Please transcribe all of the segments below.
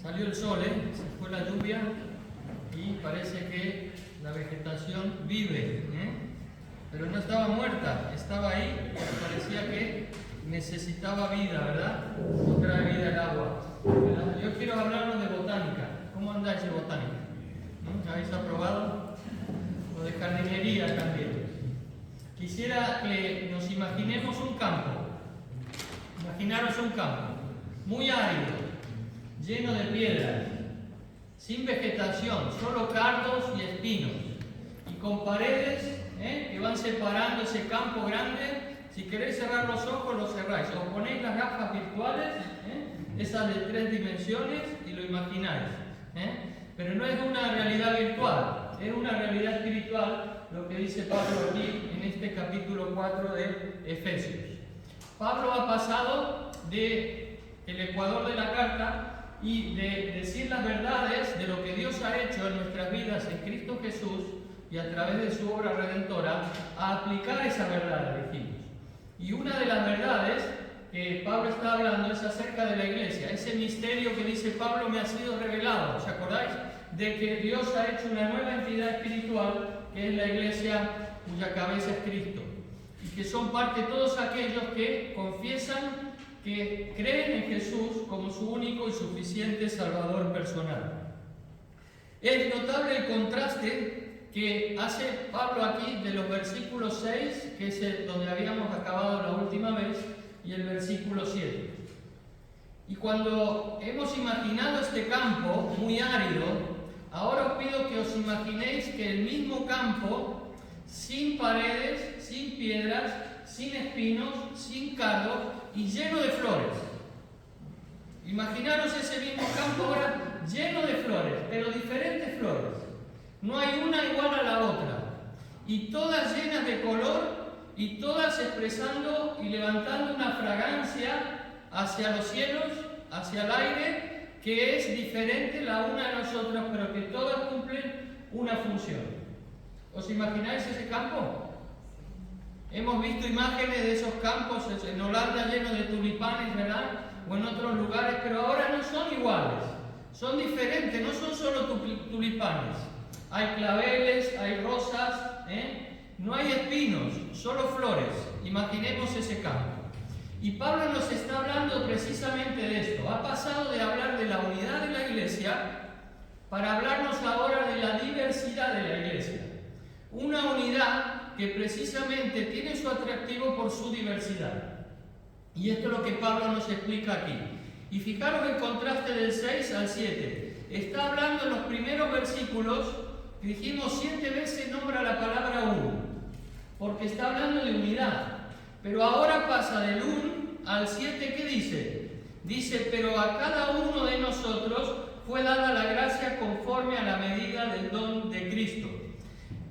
Salió el sol, se fue la lluvia y parece que la vegetación vive, pero no estaba muerta, estaba ahí, parecía que necesitaba vida, ¿verdad? No trae vida el agua. Yo quiero hablarnos de botánica. ¿Cómo andáis de botánica? ¿Habéis aprobado? O de jardinería también. Quisiera que nos imaginemos un campo. Imaginaros un campo muy árido, lleno de piedras, sin vegetación, solo cardos y espinos, y con paredes que van separando ese campo grande. Si queréis cerrar los ojos, los cerráis. Os ponéis las gafas virtuales, esas de 3 dimensiones, y lo imagináis. Pero no es una realidad virtual, es una realidad espiritual, lo que dice Pablo aquí en este capítulo 4 de Efesios. Pablo ha pasado del ecuador de la carta y de decir las verdades de lo que Dios ha hecho en nuestras vidas en Cristo Jesús y a través de su obra redentora, a aplicar esa verdad, dijimos. Y una de las verdades que Pablo está hablando es acerca de la iglesia, ese misterio que dice Pablo me ha sido revelado, ¿os acordáis? De que Dios ha hecho una nueva entidad espiritual que es la iglesia cuya cabeza es Cristo, y que son parte todos aquellos que confiesan que creen en Jesús como su único y suficiente Salvador personal. Es notable el contraste que hace Pablo aquí de los versículos 6, que es donde habíamos acabado la última vez, y el versículo 7. Y cuando hemos imaginado este campo muy árido, ahora os pido que os imaginéis que el mismo campo, sin paredes, sin piedras, sin espinos, sin cardo y lleno de flores. Imaginaros ese mismo campo ahora lleno de flores, pero diferentes flores. No hay una igual a la otra, y todas llenas de color, y todas expresando y levantando una fragancia hacia los cielos, hacia el aire, que es diferente la una de las otras, pero que todas cumplen una función. ¿Os imagináis ese campo? Hemos visto imágenes de esos campos en Holanda llenos de tulipanes, ¿verdad? O en otros lugares, pero ahora no son iguales, son diferentes, no son solo tulipanes. Hay claveles, hay rosas, no hay espinos, solo flores. Imaginemos ese campo. Y Pablo nos está hablando precisamente de esto. Ha pasado de hablar de la unidad de la iglesia para hablarnos ahora de la diversidad de la iglesia. Una unidad que precisamente tiene su atractivo por su diversidad. Y esto es lo que Pablo nos explica aquí. Y fijaros el contraste del 6 al 7. Está hablando en los primeros versículos. Dijimos 7 veces nombra la palabra uno, porque está hablando de unidad. Pero ahora pasa del 1 al 7, ¿qué dice? Dice, pero a cada uno de nosotros fue dada la gracia conforme a la medida del don de Cristo.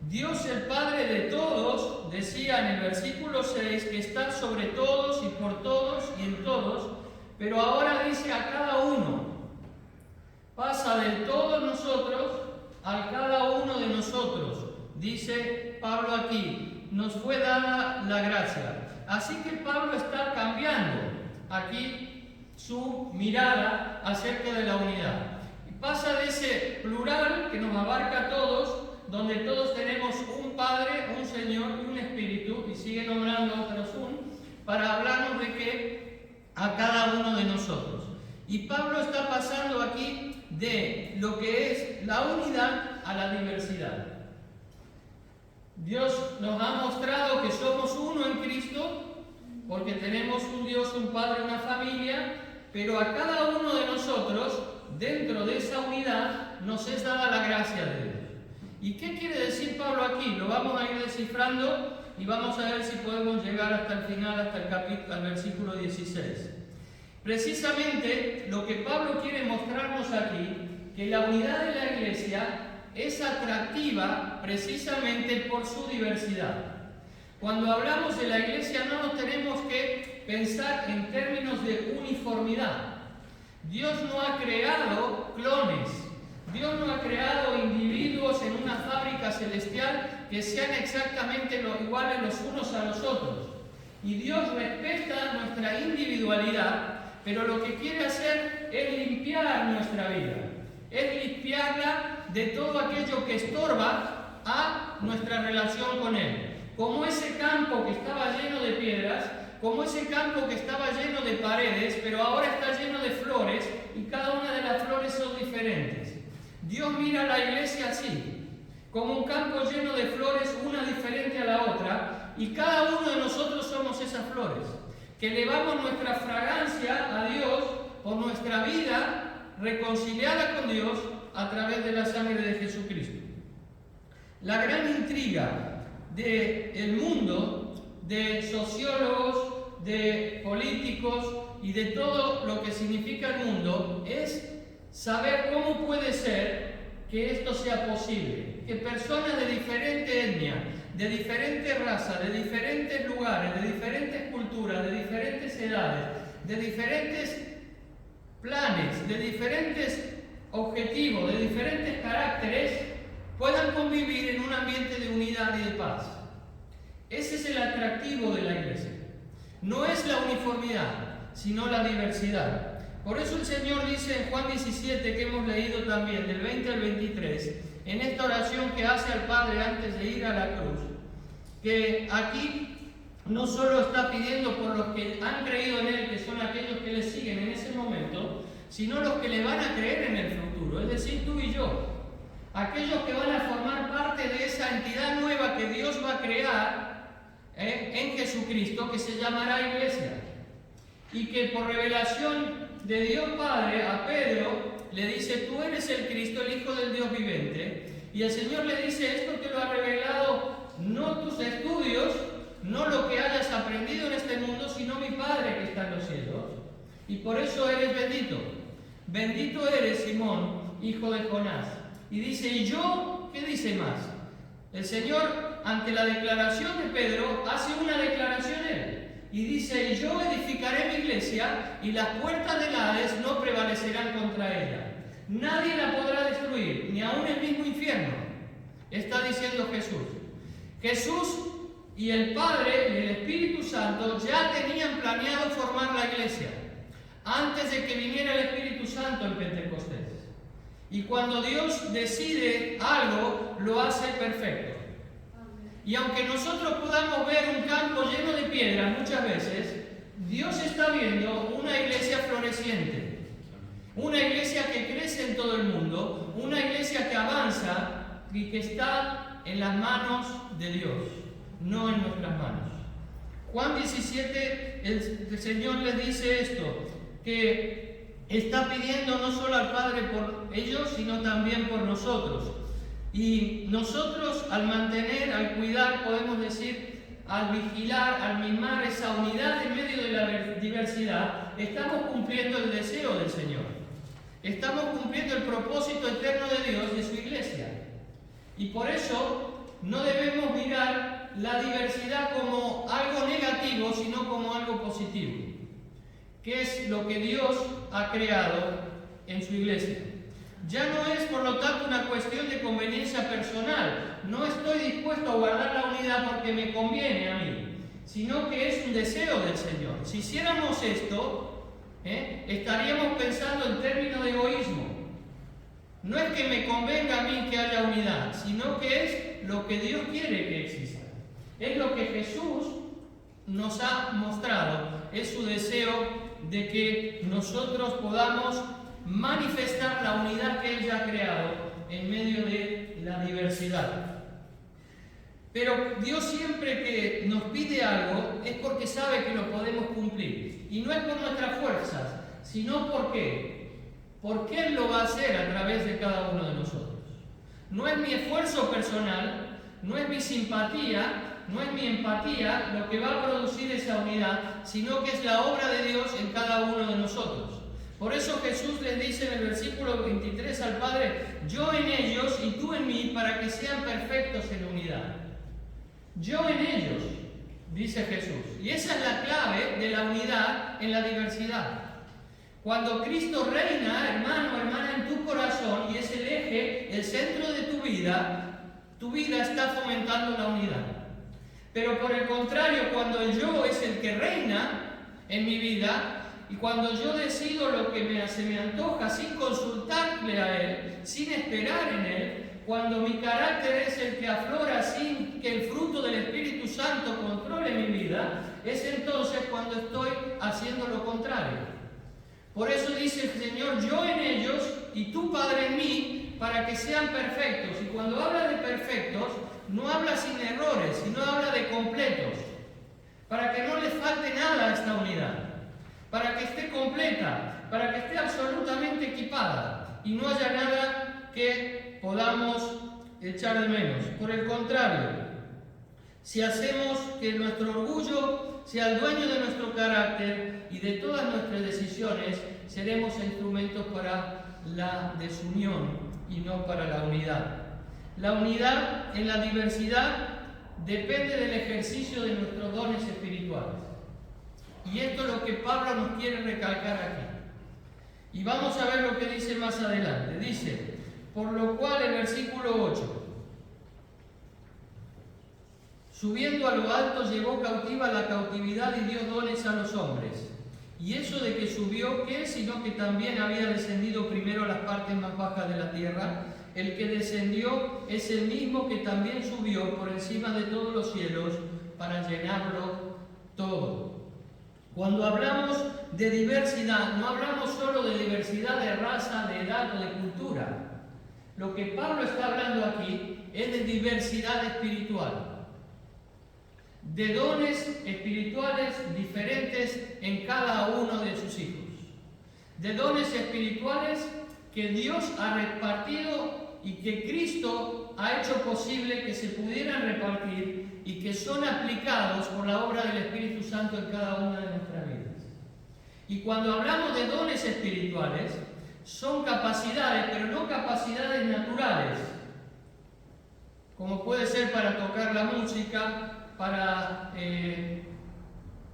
Dios el Padre de todos, decía en el versículo 6, que está sobre todos y por todos y en todos, pero ahora dice a cada uno. Pasa del todos nosotros al cada uno de nosotros, dice Pablo aquí, nos fue dada la gracia. Así que Pablo está cambiando aquí su mirada acerca de la unidad. Y pasa de ese plural que nos abarca a todos, donde todos tenemos un Padre, un Señor y un Espíritu, y sigue nombrando otros para hablarnos de que a cada uno de nosotros. Y Pablo está pasando aquí de lo que es la unidad a la diversidad. Dios nos ha mostrado que somos uno en Cristo, porque tenemos un Dios, un Padre, una familia, pero a cada uno de nosotros, dentro de esa unidad, nos es dada la gracia de Dios. ¿Y qué quiere decir Pablo aquí? Lo vamos a ir descifrando y vamos a ver si podemos llegar hasta el final, hasta el capítulo, al versículo 16. Precisamente lo que Pablo quiere mostrarnos aquí, que la unidad de la iglesia es atractiva precisamente por su diversidad. Cuando hablamos de la iglesia no nos tenemos que pensar en términos de uniformidad. Dios no ha creado clones, Dios no ha creado individuos en una fábrica celestial que sean exactamente iguales los unos a los otros. Y Dios respeta nuestra individualidad, pero lo que quiere hacer es limpiar limpiar nuestra vida, es limpiarla de todo aquello que estorba a nuestra relación con Él. Como ese campo que estaba lleno de piedras, como ese campo que estaba lleno de paredes, pero ahora está lleno de flores y cada una de las flores son diferentes. Dios mira a la iglesia así, como un campo lleno de flores, una diferente a la otra, y cada uno de nosotros somos esas flores, que elevamos nuestra fragancia a Dios por nuestra vida reconciliada con Dios a través de la sangre de Jesucristo. La gran intriga del mundo, de sociólogos, de políticos y de todo lo que significa el mundo, es saber cómo puede ser que esto sea posible, que personas de diferente etnia, de diferentes razas, de diferentes lugares, de diferentes culturas, de diferentes edades, de diferentes planes, de diferentes objetivos, de diferentes caracteres, puedan convivir en un ambiente de unidad y de paz. Ese es el atractivo de la iglesia. No es la uniformidad, sino la diversidad. Por eso el Señor dice en Juan 17, que hemos leído también, del 20 al 23, en esta oración que hace al Padre antes de ir a la cruz, que aquí no solo está pidiendo por los que han creído en Él, que son aquellos que le siguen en ese momento, sino los que le van a creer en el futuro, es decir, tú y yo. Aquellos que van a formar parte de esa entidad nueva que Dios va a crear en Jesucristo, que se llamará Iglesia. Y que por revelación de Dios Padre a Pedro le dice: tú eres el Cristo, el Hijo del Dios viviente. Y el Señor le dice: esto te lo ha revelado no tus estudios, no lo que hayas aprendido en este mundo, sino mi Padre que está en los cielos. Y por eso eres bendito. Bendito eres, Simón, hijo de Jonás. Y dice: ¿y yo? ¿Qué dice más? El Señor, ante la declaración de Pedro, hace una declaración él. Y dice: yo edificaré mi iglesia y las puertas del Hades no prevalecerán contra ella. Nadie la podrá destruir, ni aun el mismo infierno. Está diciendo Jesús. Jesús y el Padre y el Espíritu Santo ya tenían planeado formar la iglesia antes de que viniera el Espíritu Santo en Pentecostés. Y cuando Dios decide algo, lo hace perfecto. Y aunque nosotros podamos ver un campo lleno de piedras muchas veces, Dios está viendo una iglesia floreciente, una iglesia que crece en todo el mundo, una iglesia que avanza y que está en las manos de Dios, no en nuestras manos. Juan 17, el Señor les dice esto, que está pidiendo no solo al Padre por ellos, sino también por nosotros. Y nosotros, al mantener, al cuidar, podemos decir, al vigilar, al mimar esa unidad en medio de la diversidad, estamos cumpliendo el deseo del Señor. Estamos cumpliendo el propósito eterno de Dios de su iglesia. Y por eso no debemos mirar la diversidad como algo negativo, sino como algo positivo, que es lo que Dios ha creado en su iglesia. Ya no es, por lo tanto, una cuestión de conveniencia personal. No estoy dispuesto a guardar la unidad porque me conviene a mí, sino que es un deseo del Señor. Si hiciéramos esto, estaríamos pensando en términos de egoísmo. No es que me convenga a mí que haya unidad, sino que es lo que Dios quiere que exista. Es lo que Jesús nos ha mostrado, es su deseo de que nosotros podamos manifestar la unidad que Él ya ha creado en medio de la diversidad. Pero Dios, siempre que nos pide algo, es porque sabe que lo podemos cumplir. Y no es por nuestras fuerzas, sino porque Él lo va a hacer a través de cada uno de nosotros. No es mi esfuerzo personal, no es mi simpatía, no es mi empatía lo que va a producir esa unidad, sino que es la obra de Dios en cada uno de nosotros. Por eso Jesús les dice en el versículo 23 al Padre: yo en ellos y tú en mí, para que sean perfectos en unidad. Yo en ellos, dice Jesús. Y esa es la clave de la unidad en la diversidad. Cuando Cristo reina, hermano, hermana, en tu corazón y es el eje, el centro de tu vida está fomentando la unidad. Pero por el contrario, cuando el yo es el que reina en mi vida, y cuando yo decido lo que se me antoja sin consultarle a Él, sin esperar en Él, cuando mi carácter es el que aflora sin que el fruto del Espíritu Santo controle mi vida, es entonces cuando estoy haciendo lo contrario. Por eso dice el Señor, yo en ellos y tu Padre en mí, para que sean perfectos. Y cuando habla de perfectos, no habla sin errores, sino habla de completos, para que no le falte nada a esta unidad, para que esté completa, para que esté absolutamente equipada y no haya nada que podamos echar de menos. Por el contrario, si hacemos que nuestro orgullo sea el dueño de nuestro carácter y de todas nuestras decisiones, seremos instrumentos para la desunión y no para la unidad. La unidad en la diversidad depende del ejercicio de nuestros dones espirituales. Y esto es lo que Pablo nos quiere recalcar aquí. Y vamos a ver lo que dice más adelante. Dice, por lo cual el versículo 8, subiendo a lo alto llevó cautiva la cautividad y dio dones a los hombres. Y eso de que subió, ¿qué? Sino que también había descendido primero a las partes más bajas de la tierra. El que descendió es el mismo que también subió por encima de todos los cielos para llenarlo todo. Cuando hablamos de diversidad, no hablamos solo de diversidad de raza, de edad o de cultura. Lo que Pablo está hablando aquí es de diversidad espiritual, de dones espirituales diferentes en cada uno de sus hijos, de dones espirituales que Dios ha repartido y que Cristo ha hecho posible que se pudieran repartir y que son aplicados por la obra del Espíritu Santo en cada una de nuestras vidas. Y cuando hablamos de dones espirituales, son capacidades, pero no capacidades naturales, como puede ser para tocar la música, para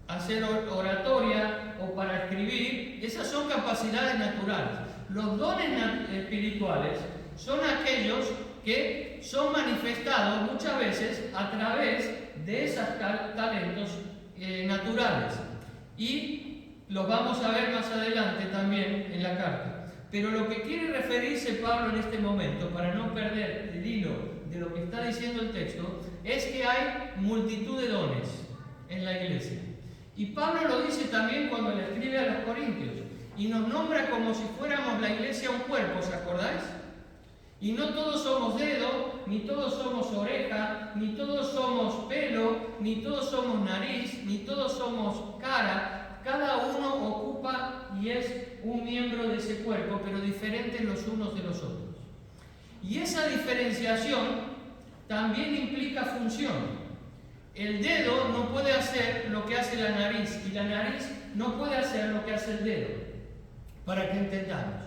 hacer oratoria o para escribir. Esas son capacidades naturales. Los dones espirituales son aquellos que son manifestados muchas veces a través de esos talentos naturales. Y los vamos a ver más adelante también en la carta. Pero lo que quiere referirse Pablo en este momento, para no perder el hilo de lo que está diciendo el texto, es que hay multitud de dones en la iglesia. Y Pablo lo dice también cuando le escribe a los corintios. Y nos nombra como si fuéramos la iglesia un cuerpo, ¿se acordáis? Y no todos somos dedo, ni todos somos oreja, ni todos somos pelo, ni todos somos nariz, ni todos somos cara. Cada uno ocupa y es un miembro de ese cuerpo, pero diferentes los unos de los otros. Y esa diferenciación también implica función. El dedo no puede hacer lo que hace la nariz, y la nariz no puede hacer lo que hace el dedo, para que entendamos.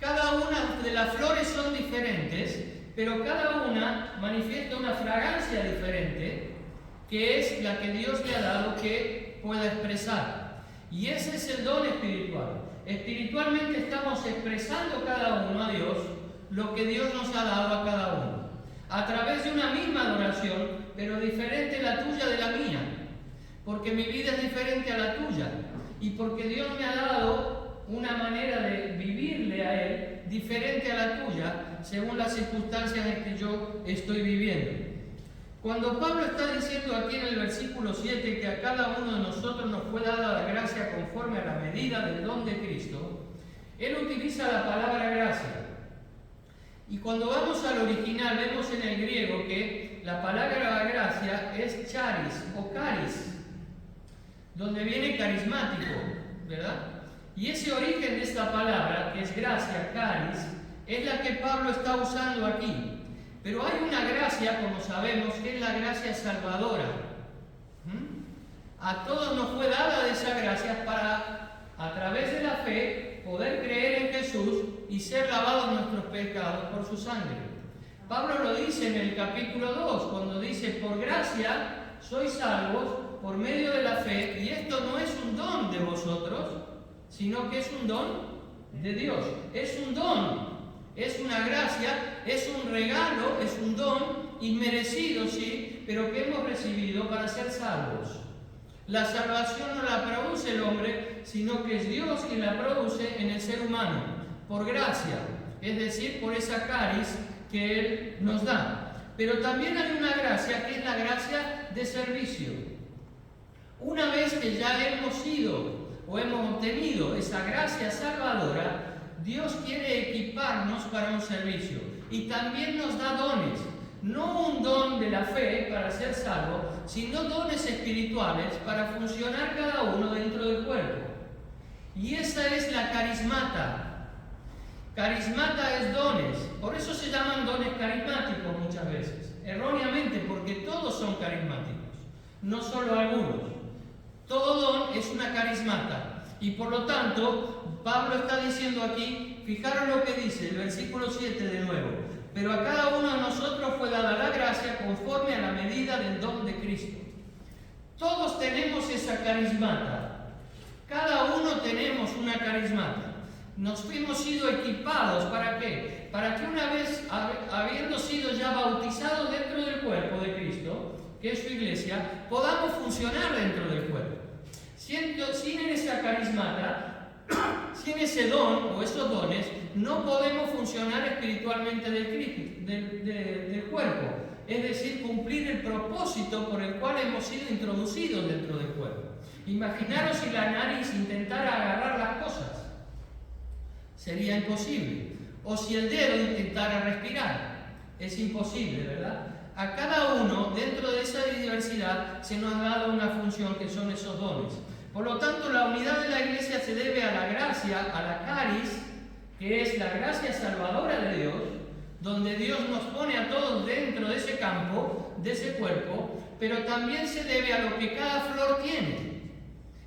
Cada una de las flores son diferentes, pero cada una manifiesta una fragancia diferente, que es la que Dios le ha dado que pueda expresar. Y ese es el don espiritual. Espiritualmente estamos expresando cada uno a Dios lo que Dios nos ha dado a cada uno, a través de una misma adoración, pero diferente la tuya de la mía, porque mi vida es diferente a la tuya, y porque Dios me ha dado una manera de vivirle a Él diferente a la tuya, según las circunstancias en que yo estoy viviendo. Cuando Pablo está diciendo aquí en el versículo 7 que a cada uno de nosotros nos fue dada la gracia conforme a la medida del don de Cristo, él utiliza la palabra gracia. Y cuando vamos al original, vemos en el griego que la palabra gracia es charis o caris, donde viene carismático, ¿verdad? Y ese origen de esta palabra, que es gracia, caris, es la que Pablo está usando aquí. Pero hay una gracia, como sabemos, que es la gracia salvadora. A todos nos fue dada esa gracia para, a través de la fe, poder creer en Jesús y ser lavados nuestros pecados por su sangre. Pablo lo dice en el capítulo 2, cuando dice, por gracia sois salvos por medio de la fe, y esto no es un don de vosotros, sino que es un don de Dios. Es un don. Es una gracia, es un regalo, es un don inmerecido, sí, pero que hemos recibido para ser salvos. La salvación no la produce el hombre, sino que es Dios quien la produce en el ser humano, por gracia, es decir, por esa caris que Él nos da. Pero también hay una gracia que es la gracia de servicio. Una vez que ya hemos sido o hemos obtenido esa gracia salvadora, Dios quiere equiparnos para un servicio y también nos da dones. No un don de la fe para ser salvo, sino dones espirituales para funcionar cada uno dentro del cuerpo. Y esa es la carismata. Carismata es dones, por eso se llaman dones carismáticos muchas veces, erróneamente, porque todos son carismáticos, no solo algunos. Todo don es una carismata. Y por lo tanto, Pablo está diciendo aquí, fijaros lo que dice el versículo 7 de nuevo: pero a cada uno de nosotros fue dada la gracia conforme a la medida del don de Cristo. Todos tenemos esa carismata. Cada uno tenemos una carismata. Nos hemos sido equipados, ¿para qué? Para que una vez, habiendo sido ya bautizados dentro del cuerpo de Cristo, que es su iglesia, podamos funcionar dentro del cuerpo. Sin esa carismata, sin ese don o esos dones, no podemos funcionar espiritualmente del cuerpo. Es decir, cumplir el propósito por el cual hemos sido introducidos dentro del cuerpo. Imaginaros si la nariz intentara agarrar las cosas. Sería imposible. O si el dedo intentara respirar. Es imposible, ¿verdad? A cada uno, dentro de esa diversidad, se nos ha dado una función que son esos dones. Por lo tanto, la unidad de la iglesia se debe a la gracia, a la caris, que es la gracia salvadora de Dios, donde Dios nos pone a todos dentro de ese campo, de ese cuerpo, pero también se debe a lo que cada flor tiene.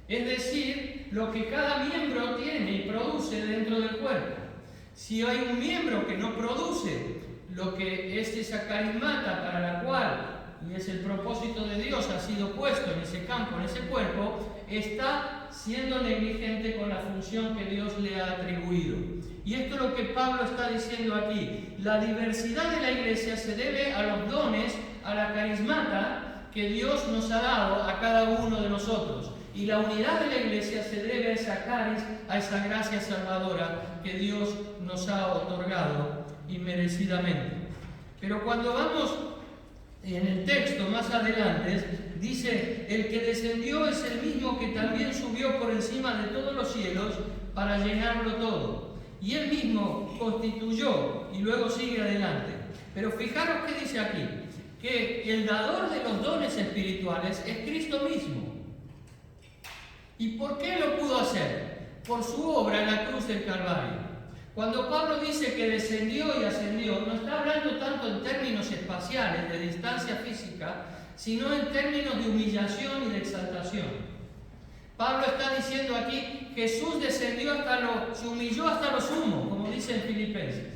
Es decir, lo que cada miembro tiene y produce dentro del cuerpo. Si hay un miembro que no produce lo que es esa carismata para la cual, y es el propósito de Dios, ha sido puesto en ese campo, en ese cuerpo, está siendo negligente con la función que Dios le ha atribuido. Y esto es lo que Pablo está diciendo aquí. La diversidad de la iglesia se debe a los dones, a la carismata que Dios nos ha dado a cada uno de nosotros. Y la unidad de la iglesia se debe a esa caris, a esa gracia salvadora que Dios nos ha otorgado inmerecidamente. Pero cuando vamos en el texto más adelante, dice: el que descendió es el mismo que también subió por encima de todos los cielos para llenarlo todo. Y él mismo constituyó, y luego sigue adelante. Pero fijaros qué dice aquí, que el dador de los dones espirituales es Cristo mismo. ¿Y por qué lo pudo hacer? Por su obra en la cruz del Calvario. Cuando Pablo dice que descendió y ascendió, no está hablando tanto en términos espaciales, de distancia física, sino en términos de humillación y de exaltación. Pablo está diciendo aquí: Jesús descendió se humilló hasta lo sumo, como dice en Filipenses,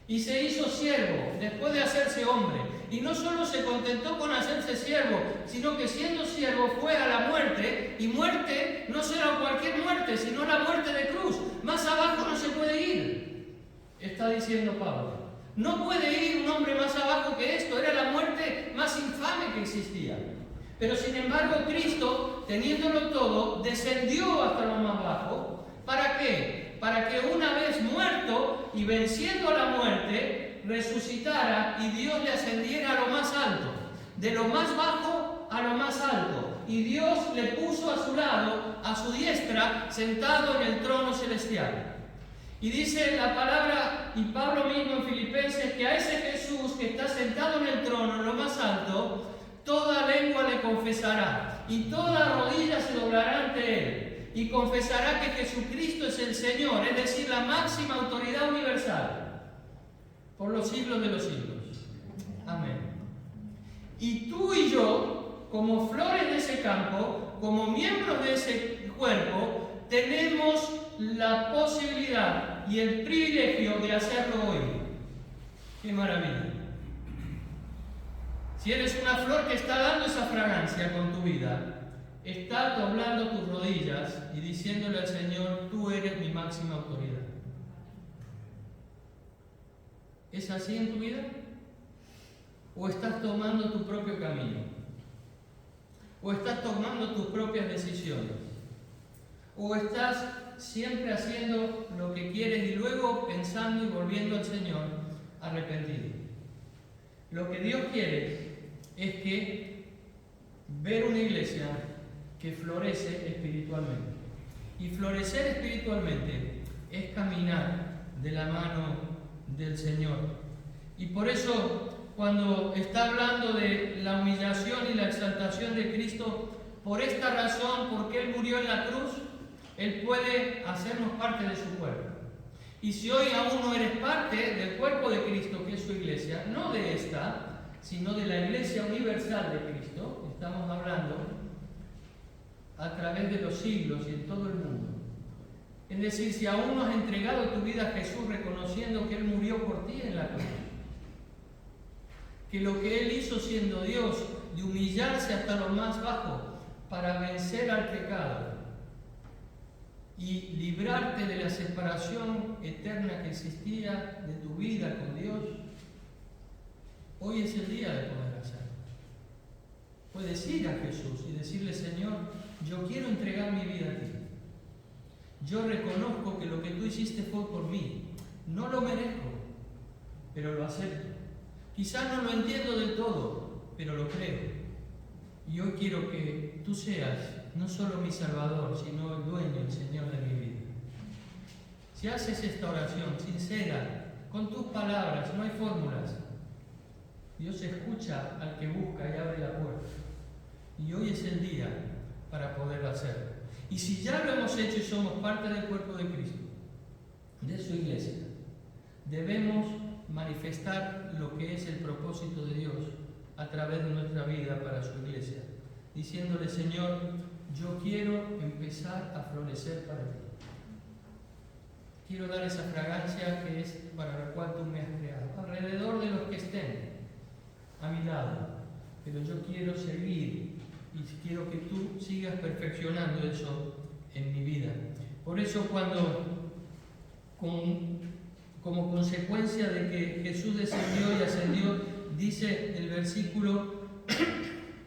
y se hizo siervo después de hacerse hombre. Y no solo se contentó con hacerse siervo, sino que siendo siervo fue a la muerte, y muerte no será cualquier muerte, sino la muerte de cruz. Más abajo no se puede ir, está diciendo Pablo. No puede ir un hombre más abajo que esto, era la muerte más infame que existía. Pero sin embargo Cristo, teniéndolo todo, descendió hasta lo más bajo. ¿Para qué? Para que una vez muerto y venciendo a la muerte, resucitara y Dios le ascendiera a lo más alto, de lo más bajo a lo más alto, y Dios le puso a su lado, a su diestra, sentado en el trono celestial. Y dice la palabra, y Pablo mismo en Filipenses, que a ese Jesús que está sentado en el trono, en lo más alto, toda lengua le confesará, y toda rodilla se doblará ante él, y confesará que Jesucristo es el Señor, es decir, la máxima autoridad universal, por los siglos de los siglos. Amén. Y tú y yo, como flores de ese campo, como miembros de ese cuerpo, tenemos la posibilidad y el privilegio de hacerlo hoy. ¡Qué maravilla! Si eres una flor que está dando esa fragancia con tu vida, estás doblando tus rodillas y diciéndole al Señor: tú eres mi máxima autoridad. ¿Es así en tu vida? ¿O estás tomando tu propio camino? ¿O estás tomando tus propias decisiones? ¿O estás siempre haciendo lo que quieres y luego pensando y volviendo al Señor arrepentido? Lo que Dios quiere es que ver una iglesia que florece espiritualmente. Y florecer espiritualmente es caminar de la mano del Señor. Y por eso, cuando está hablando de la humillación y la exaltación de Cristo, por esta razón, porque Él murió en la cruz, Él puede hacernos parte de su cuerpo. Y si hoy aún no eres parte del cuerpo de Cristo, que es su iglesia, no de esta, sino de la iglesia universal de Cristo, estamos hablando a través de los siglos y en todo el mundo. Es decir, si aún no has entregado tu vida a Jesús reconociendo que Él murió por ti en la cruz, que lo que Él hizo siendo Dios, de humillarse hasta lo más bajo para vencer al pecado y librarte de la separación eterna que existía de tu vida con Dios, hoy es el día de poder hacerlo. Puedes ir a Jesús y decirle: Señor, yo quiero entregar mi vida a ti. Yo reconozco que lo que tú hiciste fue por mí. No lo merezco, pero lo acepto. Quizás no lo entiendo del todo, pero lo creo. Y hoy quiero que tú seas no solo mi Salvador, sino el dueño, el Señor de mi vida. Si haces esta oración sincera, con tus palabras, no hay fórmulas, Dios escucha al que busca y abre la puerta. Y hoy es el día para poderlo hacer. Y si ya lo hemos hecho y somos parte del cuerpo de Cristo, de su iglesia, debemos manifestar lo que es el propósito de Dios a través de nuestra vida para su iglesia, diciéndole: Señor, yo quiero empezar a florecer para ti. Quiero dar esa fragancia que es para la cual tú me has creado, alrededor de los que estén a mi lado, pero yo quiero seguir y quiero que tú sigas perfeccionando eso en mi vida. Por eso, cuando como consecuencia de que Jesús descendió y ascendió, dice el versículo,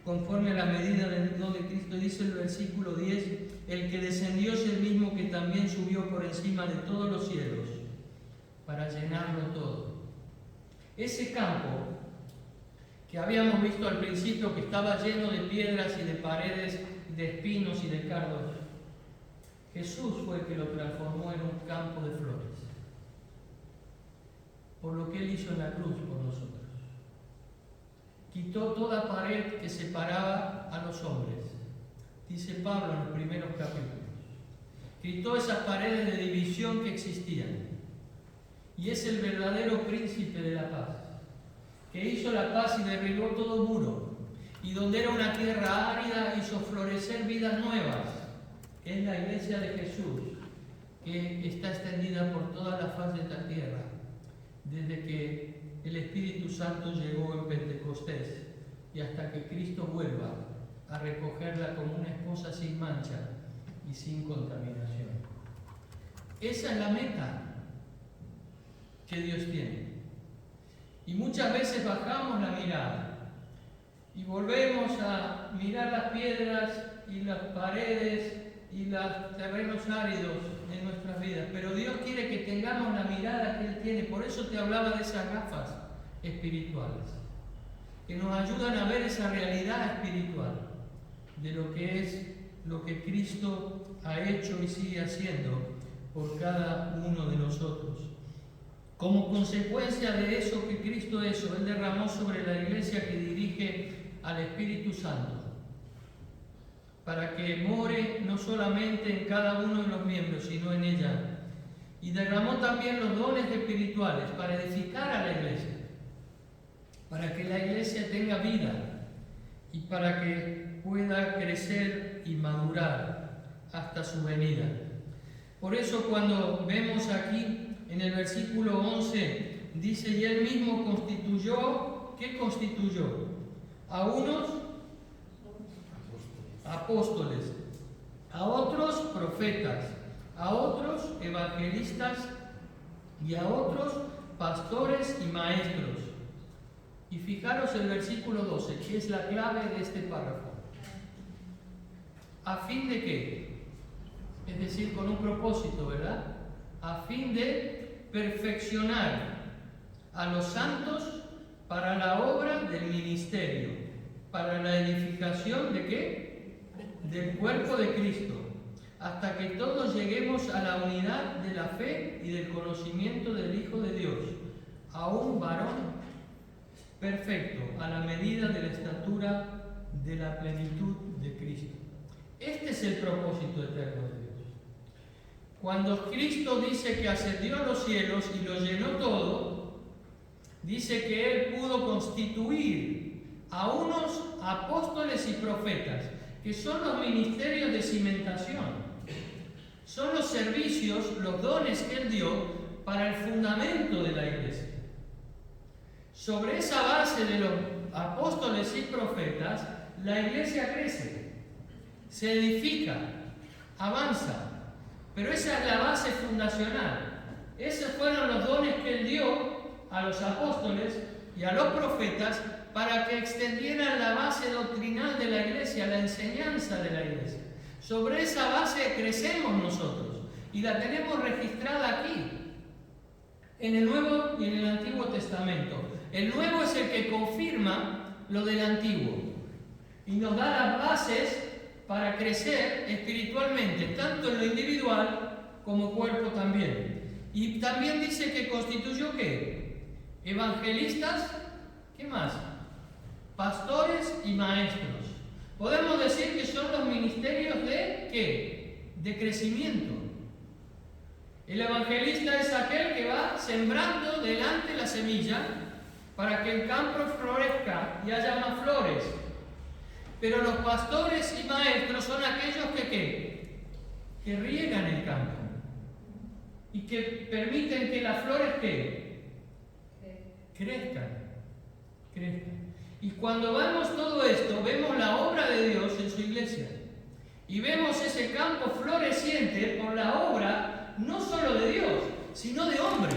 conforme a la medida del don de Cristo, dice el versículo 10: el que descendió es el mismo que también subió por encima de todos los cielos para llenarlo todo. Ese campo que habíamos visto al principio, que estaba lleno de piedras y de paredes, de espinos y de cardos, Jesús fue el que lo transformó en un campo de flores, por lo que Él hizo en la cruz por nosotros. Quitó toda pared que separaba a los hombres, dice Pablo en los primeros capítulos. Quitó esas paredes de división que existían. Y es el verdadero príncipe de la paz, que hizo la paz y derribó todo muro. Y donde era una tierra árida, hizo florecer vidas nuevas. Es la iglesia de Jesús, que está extendida por toda la faz de esta tierra, desde que el Espíritu Santo llegó en Pentecostés y hasta que Cristo vuelva a recogerla como una esposa sin mancha y sin contaminación. Esa es la meta que Dios tiene. Y muchas veces bajamos la mirada y volvemos a mirar las piedras y las paredes y los terrenos áridos en nuestras vidas, pero Dios quiere que tengamos la mirada que Él tiene. Por eso te hablaba de esas gafas espirituales, que nos ayudan a ver esa realidad espiritual de lo que es lo que Cristo ha hecho y sigue haciendo por cada uno de nosotros. Como consecuencia de eso que Cristo hizo, Él derramó sobre la iglesia que dirige al Espíritu Santo, para que more no solamente en cada uno de los miembros, sino en ella. Y derramó también los dones espirituales para edificar a la iglesia, para que la iglesia tenga vida y para que pueda crecer y madurar hasta su venida. Por eso, cuando vemos aquí en el versículo 11, dice: y Él mismo constituyó, ¿qué constituyó? A unos apóstoles, a otros profetas, a otros evangelistas y a otros pastores y maestros. Y fijaros el versículo 12, que es la clave de este párrafo. ¿A fin de qué? Es decir, con un propósito, ¿verdad? A fin de perfeccionar a los santos para la obra del ministerio, para la edificación ¿de qué? Del cuerpo de Cristo, hasta que todos lleguemos a la unidad de la fe y del conocimiento del Hijo de Dios, a un varón perfecto, a la medida de la estatura de la plenitud de Cristo. Este es el propósito eterno de Dios. Cuando Cristo dice que ascendió a los cielos y lo llenó todo, dice que Él pudo constituir a unos apóstoles y profetas, que son los ministerios de cimentación. Son los servicios, los dones que Él dio para el fundamento de la iglesia. Sobre esa base de los apóstoles y profetas, la iglesia crece, se edifica, avanza. Pero esa es la base fundacional. Esos fueron los dones que Él dio a los apóstoles y a los profetas para que extendieran la base doctrinal de la iglesia, la enseñanza de la iglesia. Sobre esa base crecemos nosotros y la tenemos registrada aquí, en el Nuevo y en el Antiguo Testamento. El Nuevo es el que confirma lo del Antiguo y nos da las bases para crecer espiritualmente, tanto en lo individual como cuerpo también. Y también dice que constituyó ¿qué? Evangelistas, ¿qué más? Pastores y maestros. Podemos decir que son los ministerios de ¿qué? De crecimiento. El evangelista es aquel que va sembrando delante la semilla para que el campo florezca y haya más flores. Pero los pastores y maestros son aquellos que ¿qué? Que riegan el campo y que permiten que las flores ¿qué? Crezcan. Y cuando vemos todo esto, vemos la obra de Dios en su iglesia. Y vemos ese campo floreciente por la obra no solo de Dios, sino de hombres.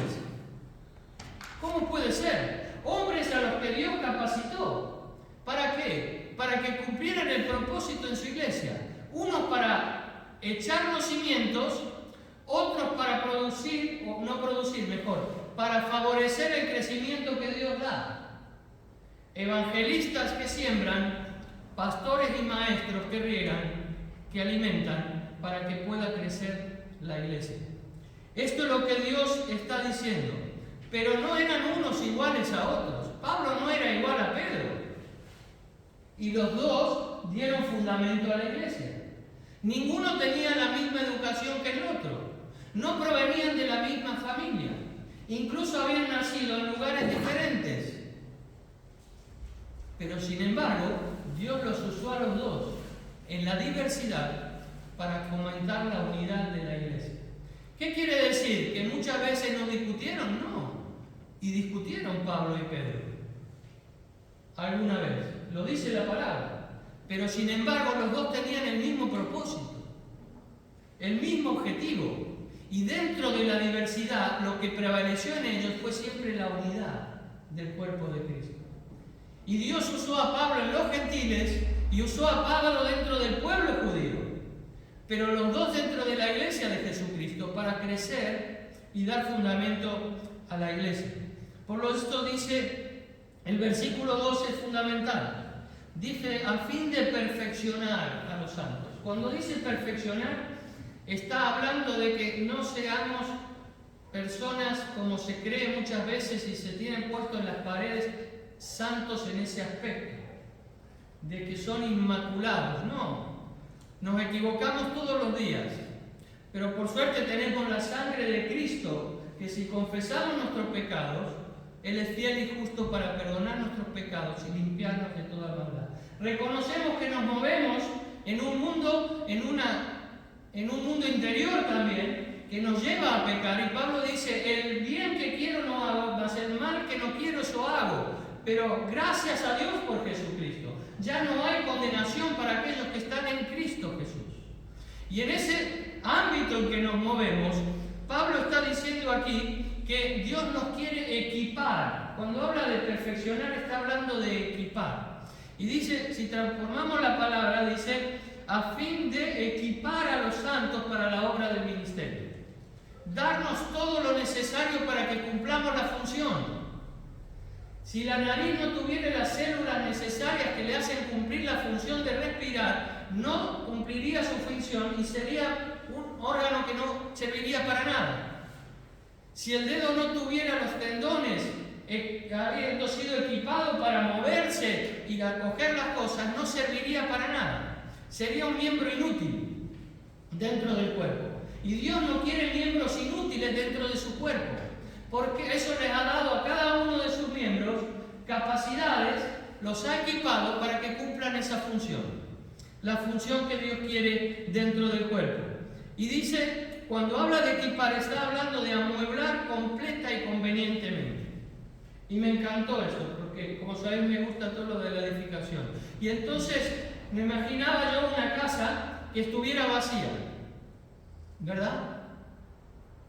¿Cómo puede ser? Hombres a los que Dios capacitó. ¿Para qué? Para que cumplieran el propósito en su iglesia. Unos para echar los cimientos, otros para producir, o no producir mejor, para favorecer el crecimiento que Dios da. Evangelistas que siembran, pastores y maestros que riegan, que alimentan para que pueda crecer la iglesia. Esto es lo que Dios está diciendo, pero no eran unos iguales a otros. Pablo no era igual a Pedro. Y los dos dieron fundamento a la iglesia. Ninguno tenía la misma educación que el otro. No provenían de la misma familia. Incluso habían nacido en lugares diferentes. Pero sin embargo, Dios los usó a los dos en la diversidad para fomentar la unidad de la iglesia. ¿Qué quiere decir? ¿Que muchas veces no discutieron? No. Y discutieron Pablo y Pedro. Alguna vez. Lo dice la palabra. Pero sin embargo, los dos tenían el mismo propósito, el mismo objetivo. Y dentro de la diversidad, lo que prevaleció en ellos fue siempre la unidad del cuerpo de Cristo. Y Dios usó a Pablo en los gentiles y usó a Pablo dentro del pueblo judío. Pero los dos dentro de la iglesia de Jesucristo para crecer y dar fundamento a la iglesia. Por lo esto dice, el versículo 2 es fundamental. Dice, a fin de perfeccionar a los santos. Cuando dice perfeccionar, está hablando de que no seamos personas como se cree muchas veces y se tienen puesto en las paredes santos en ese aspecto, de que son inmaculados. No, nos equivocamos todos los días, pero por suerte tenemos la sangre de Cristo, que si confesamos nuestros pecados, Él es fiel y justo para perdonar nuestros pecados y limpiarnos de toda maldad. Reconocemos que nos movemos en un mundo, en un mundo interior también, que nos lleva a pecar. Y Pablo dice, el bien que quiero no hago, mas el mal que no quiero eso hago. Pero gracias a Dios por Jesucristo, ya no hay condenación para aquellos que están en Cristo Jesús. Y en ese ámbito en que nos movemos, Pablo está diciendo aquí que Dios nos quiere equipar. Cuando habla de perfeccionar, está hablando de equipar. Y dice, si transformamos la palabra, dice, a fin de equipar a los santos para la obra del ministerio. Darnos todo lo necesario para que cumplamos la función. Si la nariz no tuviera las células necesarias que le hacen cumplir la función de respirar, no cumpliría su función y sería un órgano que no serviría para nada. Si el dedo no tuviera los tendones, habiendo sido equipado para moverse y acoger las cosas, no serviría para nada. Sería un miembro inútil dentro del cuerpo. Y Dios no quiere miembros inútiles dentro de su cuerpo, porque eso les ha dado a cada uno de sus miembros capacidades, los ha equipado para que cumplan esa función, la función que Dios quiere dentro del cuerpo. Y dice, cuando habla de equipar, está hablando de amueblar completa y convenientemente. Y me encantó esto, porque como sabéis me gusta todo lo de la edificación. Y entonces me imaginaba yo una casa que estuviera vacía, ¿verdad?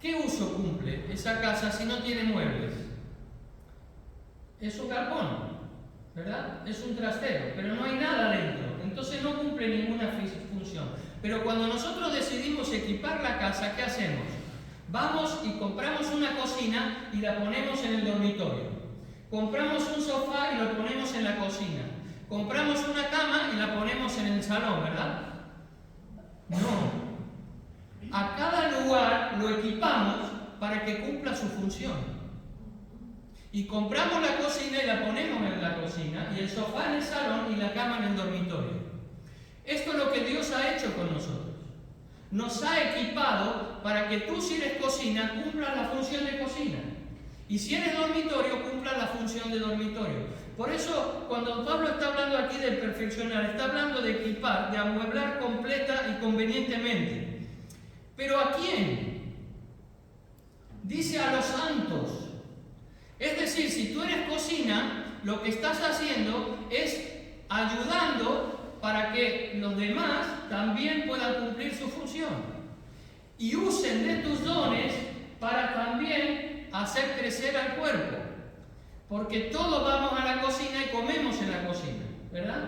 ¿Qué uso cumple esa casa si no tiene muebles? Es un galpón, ¿verdad? Es un trastero, pero no hay nada dentro, entonces no cumple ninguna función. Pero cuando nosotros decidimos equipar la casa, ¿qué hacemos? Vamos y compramos una cocina y la ponemos en el dormitorio. Compramos un sofá y lo ponemos en la cocina. Compramos una cama y la ponemos en el salón, ¿verdad? No. A cada lugar lo equipamos para que cumpla su función. Y compramos la cocina y la ponemos en la cocina, y el sofá en el salón y la cama en el dormitorio. Esto es lo que Dios ha hecho con nosotros. Nos ha equipado para que tú, si eres cocina, cumplas la función de cocina. Y si eres dormitorio, cumplas la función de dormitorio. Por eso, cuando Pablo está hablando aquí de perfeccionar, está hablando de equipar, de amueblar completa y convenientemente. ¿Pero a quién? Dice a los santos. Es decir, si tú eres cocina, lo que estás haciendo es ayudando para que los demás también puedan cumplir su función. Y usen de tus dones para también hacer crecer al cuerpo. Porque todos vamos a la cocina y comemos en la cocina, ¿verdad?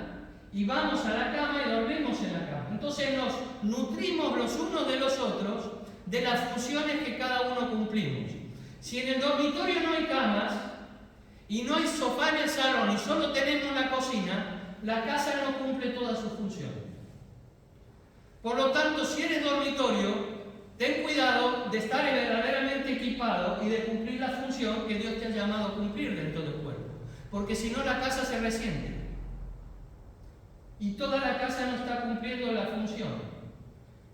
Y vamos a la cama y dormimos en la cama. Entonces nos nutrimos los unos de los otros de las funciones que cada uno cumplimos. Si en el dormitorio no hay camas y no hay sofá en el salón y solo tenemos la cocina, la casa no cumple toda su función. Por lo tanto, si eres dormitorio, ten cuidado de estar verdaderamente equipado y de cumplir la función que Dios te ha llamado a cumplir dentro del cuerpo. Porque si no, la casa se resiente. Y toda la casa no está cumpliendo la función.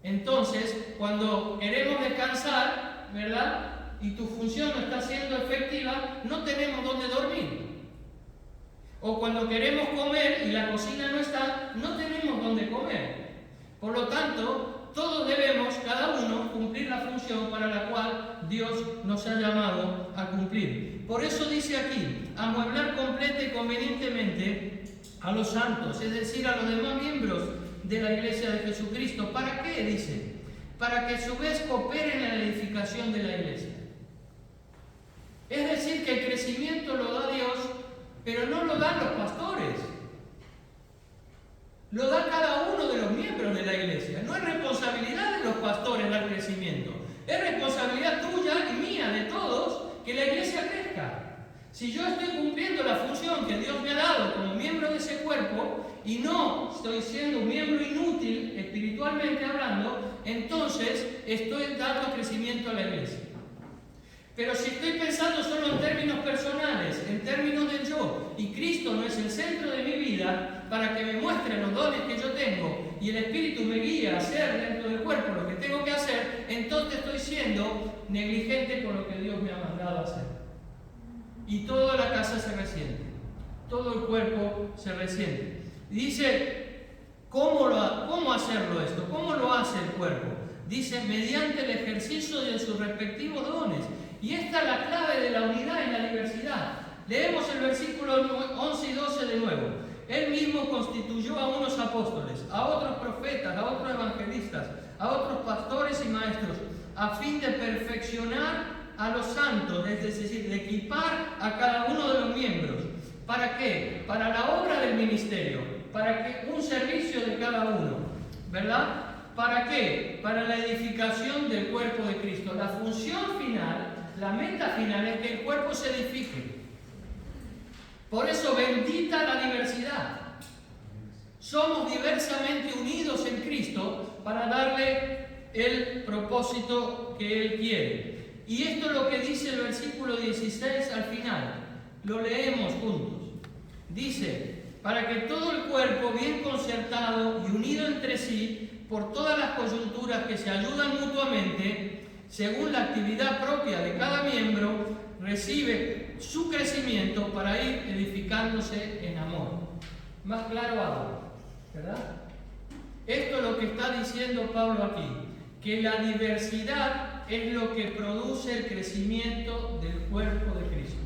Entonces, cuando queremos descansar, ¿verdad?, y tu función no está siendo efectiva, no tenemos dónde dormir. O cuando queremos comer y la cocina no está, no tenemos dónde comer. Por lo tanto, todos debemos, cada uno, cumplir la función para la cual Dios nos ha llamado a cumplir. Por eso dice aquí, amueblar completa y convenientemente a los santos, es decir, a los demás miembros de la Iglesia de Jesucristo. ¿Para qué? Dice, para que a su vez cooperen en la edificación de la Iglesia. Es decir, que el crecimiento lo da Dios, pero no lo dan los pastores. Lo da cada uno de los miembros de la Iglesia. No es responsabilidad de los pastores dar crecimiento. Es responsabilidad tuya y mía, de todos, que la Iglesia crezca. Si yo estoy cumpliendo la función que Dios me ha dado como miembro de ese cuerpo y no estoy siendo un miembro inútil, espiritualmente hablando, entonces estoy dando crecimiento a la Iglesia. Pero si estoy pensando solo en términos personales, en términos del yo, y Cristo no es el centro de mi vida para que me muestre los dones que yo tengo y el Espíritu me guía a hacer dentro del cuerpo lo que tengo que hacer, entonces estoy siendo negligente con lo que Dios me ha mandado a hacer. Y toda la casa se resiente, todo el cuerpo se resiente. Y dice, ¿cómo hacerlo esto? ¿Cómo lo hace el cuerpo? Dice, mediante el ejercicio de sus respectivos dones. Y esta es la clave de la unidad y la diversidad. Leemos el versículo 11 y 12 de nuevo. Él mismo constituyó a unos apóstoles, a otros profetas, a otros evangelistas, a otros pastores y maestros, a fin de perfeccionar a los santos, es decir, de equipar a cada uno de los miembros. ¿Para qué? Para la obra del ministerio, para que un servicio de cada uno, ¿verdad? ¿Para qué? Para la edificación del cuerpo de Cristo. La función final, la meta final es que el cuerpo se edifique. Por eso, bendita la diversidad. Somos diversamente unidos en Cristo para darle el propósito que Él quiere. Y esto es lo que dice el versículo 16 al final. Lo leemos juntos. Dice, para que todo el cuerpo bien concertado y unido entre sí, por todas las coyunturas que se ayudan mutuamente, según la actividad propia de cada miembro, recibe su crecimiento para ir edificándose en amor. Más claro ahora, ¿verdad? Esto es lo que está diciendo Pablo aquí, que la diversidad es lo que produce el crecimiento del cuerpo de Cristo.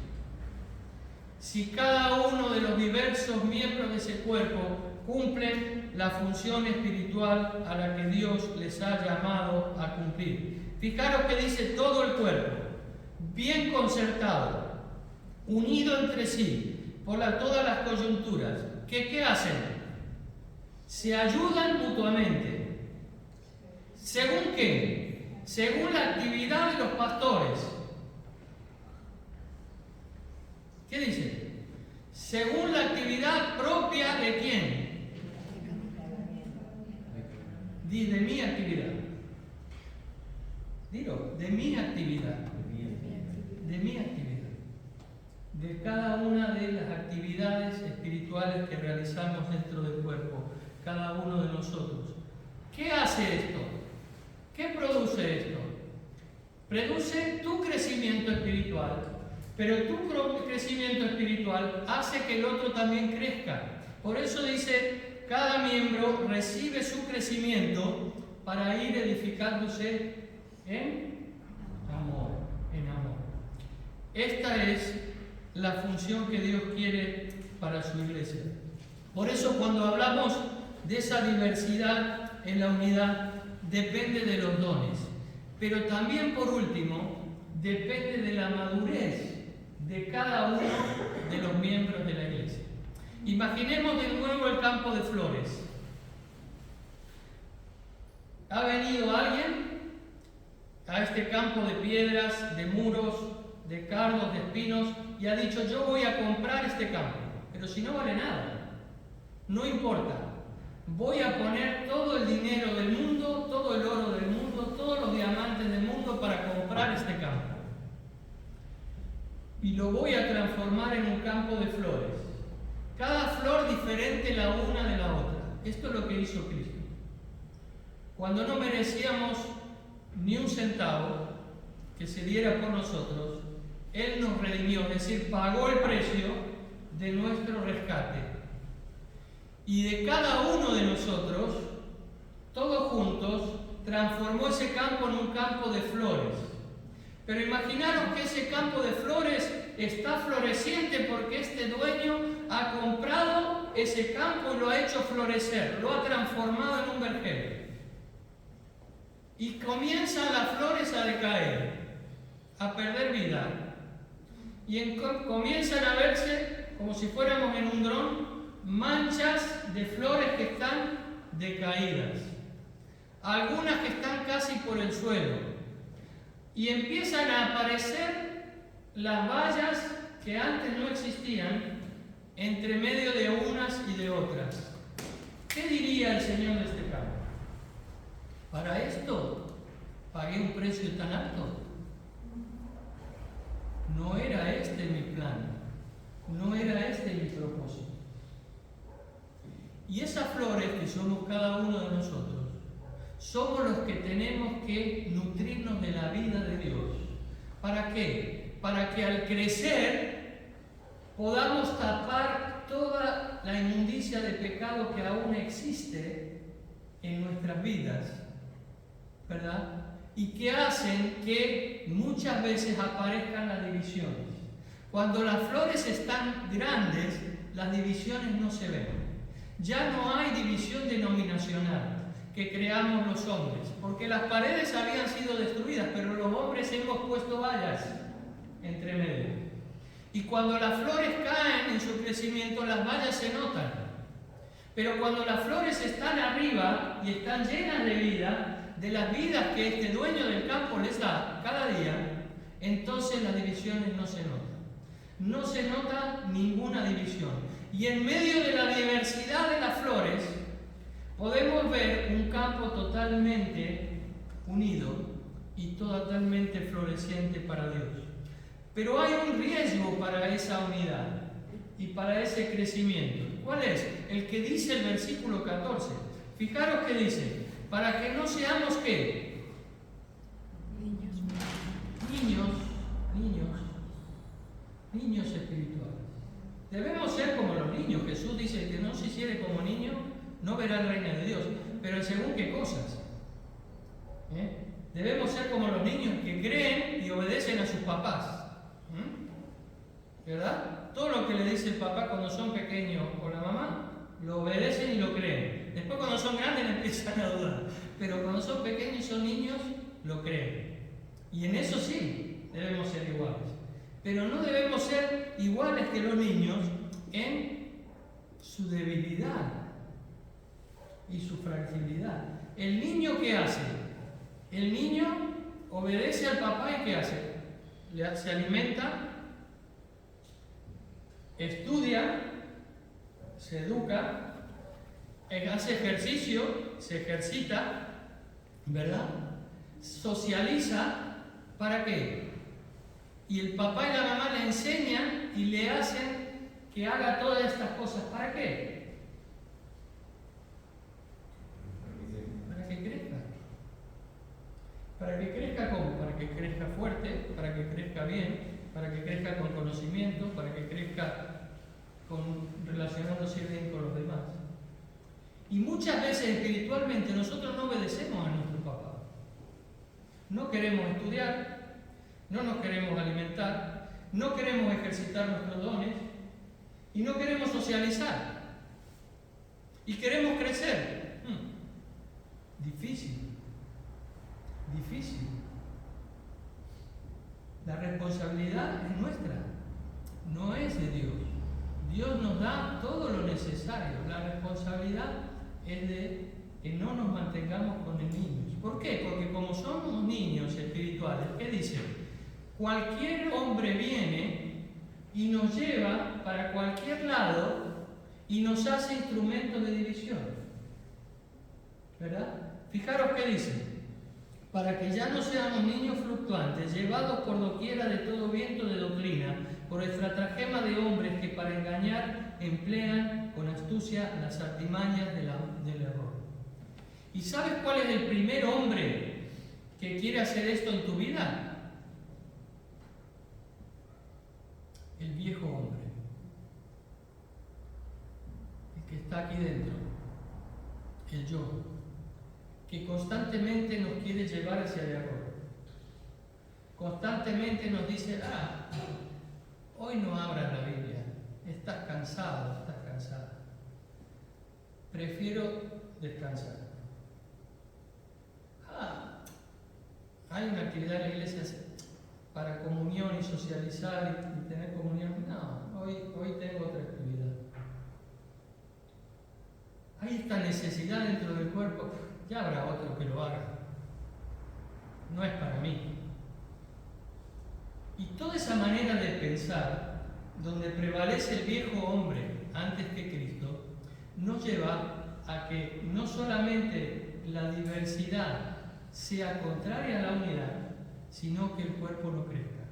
Si cada uno de los diversos miembros de ese cuerpo cumplen la función espiritual a la que Dios les ha llamado a cumplir. Fijaros que dice todo el cuerpo, bien concertado, unido entre sí, por todas las coyunturas. ¿Qué hacen? Se ayudan mutuamente. ¿Según qué? Según la actividad de los pastores. ¿Qué dice? Según la actividad propia de quién. Di de mi actividad. Dilo, de mi actividad. De mi actividad. De cada una de las actividades espirituales que realizamos dentro del cuerpo, cada uno de nosotros. ¿Qué hace esto? ¿Qué produce esto? Produce tu crecimiento espiritual, pero tu crecimiento espiritual hace que el otro también crezca. Por eso dice, cada miembro recibe su crecimiento para ir edificándose en amor, en amor. Esta es la función que Dios quiere para su iglesia. Por eso cuando hablamos de esa diversidad en la unidad, depende de los dones. Pero también, por último, depende de la madurez de cada uno de los miembros de la iglesia. Imaginemos de nuevo el campo de flores. Ha venido alguien a este campo de piedras, de muros, de cardos, de espinos, y ha dicho, yo voy a comprar este campo, pero si no vale nada, no importa, voy a poner todo el dinero del mundo, todo el oro del mundo, todos los diamantes del mundo para comprar este campo. Y lo voy a transformar en un campo de flores. Cada flor diferente la una de la otra. Esto es lo que hizo Cristo. Cuando no merecíamos ni un centavo que se diera por nosotros, Él nos redimió, es decir, pagó el precio de nuestro rescate. Y de cada uno de nosotros, todos juntos, transformó ese campo en un campo de flores. Pero imaginaros que ese campo de flores está floreciente porque este dueño ha comprado ese campo y lo ha hecho florecer, lo ha transformado en un vergel. Y comienzan las flores a decaer, a perder vida. Y comienzan a verse, como si fuéramos en un dron, manchas de flores que están decaídas. Algunas que están casi por el suelo. Y empiezan a aparecer las vallas que antes no existían entre medio de unas y de otras. ¿Qué diría el Señor de este campo? ¿Para esto pagué un precio tan alto? No era este mi plan, no era este mi propósito. Y esas flores que somos cada uno de nosotros, somos los que tenemos que nutrirnos de la vida de Dios. ¿Para qué? Para que al crecer podamos tapar toda la inmundicia de pecado que aún existe en nuestras vidas, ¿verdad? Y que hacen que muchas veces aparezcan las divisiones. Cuando las flores están grandes, las divisiones no se ven. Ya no hay división denominacional que creamos los hombres, porque las paredes habían sido destruidas, pero los hombres hemos puesto vallas entre medio. Y cuando las flores caen en su crecimiento, las vallas se notan. Pero cuando las flores están arriba y están llenas de vida, de las vidas que este dueño del campo les da cada día, entonces las divisiones no se notan. No se nota ninguna división. Y en medio de la diversidad de las flores, podemos ver un campo totalmente unido y totalmente floreciente para Dios. Pero hay un riesgo para esa unidad y para ese crecimiento. ¿Cuál es? El que dice el versículo 14. Fijaros que dice, para que no seamos ¿qué? Niños espirituales. Debemos ser como los niños. Jesús dice que no se hiciere como niño, no verá el reino de Dios. Pero según qué cosas. Debemos ser como los niños que creen y obedecen a sus papás. ¿Verdad? Todo lo que le dice el papá cuando son pequeños o la mamá, lo obedecen y lo creen. Después cuando son grandes empiezan a dudar. Pero cuando son pequeños y son niños, lo creen. Y en eso sí, debemos ser iguales. Pero no debemos ser iguales que los niños en su debilidad y su fragilidad. ¿El niño qué hace? El niño obedece al papá y ¿qué hace? Se alimenta, estudia, se educa, hace ejercicio, se ejercita, ¿verdad? Socializa, ¿para qué? Y el papá y la mamá le enseñan y le hacen que haga todas estas cosas. ¿Para qué? Para que crezca. ¿Para que crezca cómo? Para que crezca fuerte, para que crezca bien, para que crezca con conocimiento, para que crezca relacionándose bien con los demás. Y muchas veces espiritualmente nosotros no obedecemos a nuestro papá. No queremos estudiar, no nos queremos alimentar, no queremos ejercitar nuestros dones y no queremos socializar. Y queremos crecer. Difícil. La responsabilidad es nuestra, no es de Dios. Dios nos da todo lo necesario. La responsabilidad es de que no nos mantengamos con el niños. ¿Por qué? Porque como somos niños espirituales, ¿qué dice? Cualquier hombre viene y nos lleva para cualquier lado y nos hace instrumentos de división. ¿Verdad? Fijaros qué dice. Para que ya no seamos niños fluctuantes, llevados por doquiera de todo viento de doctrina, por estratagema de hombres que para engañar emplean con astucia las artimañas del error. ¿Y sabes cuál es el primer hombre que quiere hacer esto en tu vida? El viejo hombre. El que está aquí dentro. El yo. Que constantemente nos quiere llevar hacia el error. Constantemente nos dice, hoy no abras la Biblia, estás cansado, estás cansada. Prefiero descansar. Hay una actividad en la iglesia para comunión y socializar y tener comunión. No, hoy tengo otra actividad. Hay esta necesidad dentro del cuerpo. Ya habrá otro que lo haga. No es para mí. Y toda esa manera de pensar, donde prevalece el viejo hombre antes que Cristo, nos lleva a que no solamente la diversidad sea contraria a la unidad, sino que el cuerpo no crezca.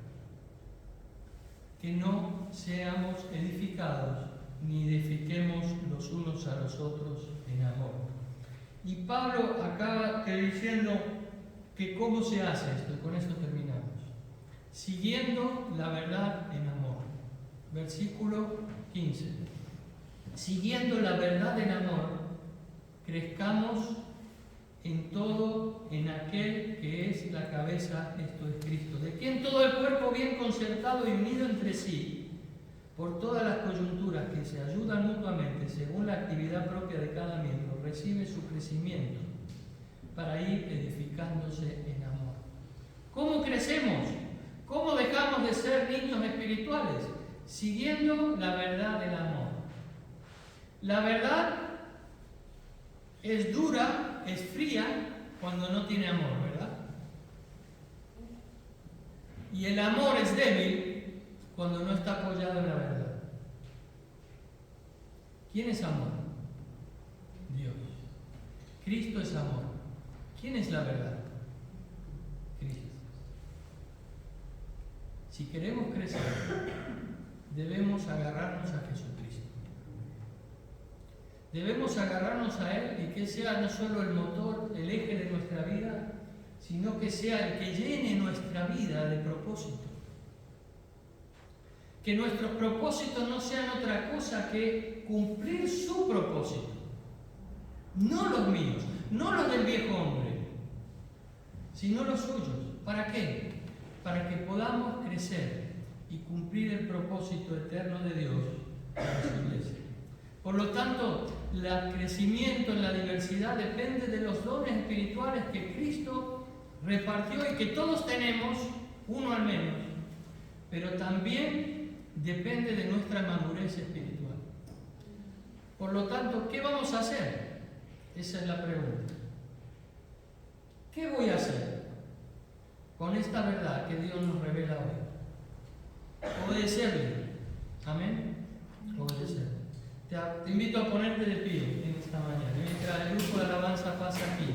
Que no seamos edificados ni edifiquemos los unos a los otros en amor. Y Pablo acaba diciendo que cómo se hace esto, y con esto terminamos. Siguiendo la verdad en amor. Versículo 15. Siguiendo la verdad en amor, crezcamos en todo en aquel que es la cabeza, esto es Cristo, de quien todo el cuerpo bien concertado y unido entre sí, por todas las coyunturas que se ayudan mutuamente según la actividad propia de cada miembro, recibe su crecimiento para ir edificándose en amor. ¿Cómo crecemos? ¿Cómo dejamos de ser niños espirituales? Siguiendo la verdad del amor. La verdad es dura, es fría cuando no tiene amor, ¿verdad? Y el amor es débil cuando no está apoyado en la verdad. ¿Quién es amor? Dios. Cristo es amor. ¿Quién es la verdad? Cristo. Si queremos crecer, debemos agarrarnos a Jesucristo. Debemos agarrarnos a Él y que sea no solo el motor, el eje de nuestra vida, sino que sea el que llene nuestra vida de propósito. Que nuestros propósitos no sean otra cosa que cumplir su propósito. No los míos, no los del viejo hombre, sino los suyos. ¿Para qué? Para que podamos crecer y cumplir el propósito eterno de Dios para su iglesia. Por lo tanto, el crecimiento en la diversidad depende de los dones espirituales que Cristo repartió y que todos tenemos, uno al menos, pero también depende de nuestra madurez espiritual. Por lo tanto, ¿qué vamos a hacer? Esa es la pregunta. ¿Qué voy a hacer con esta verdad que Dios nos revela hoy? Obedecerle. Amén. Obedecerle. Te invito a ponerte de pie en esta mañana. Mientras el grupo de alabanza pasa aquí.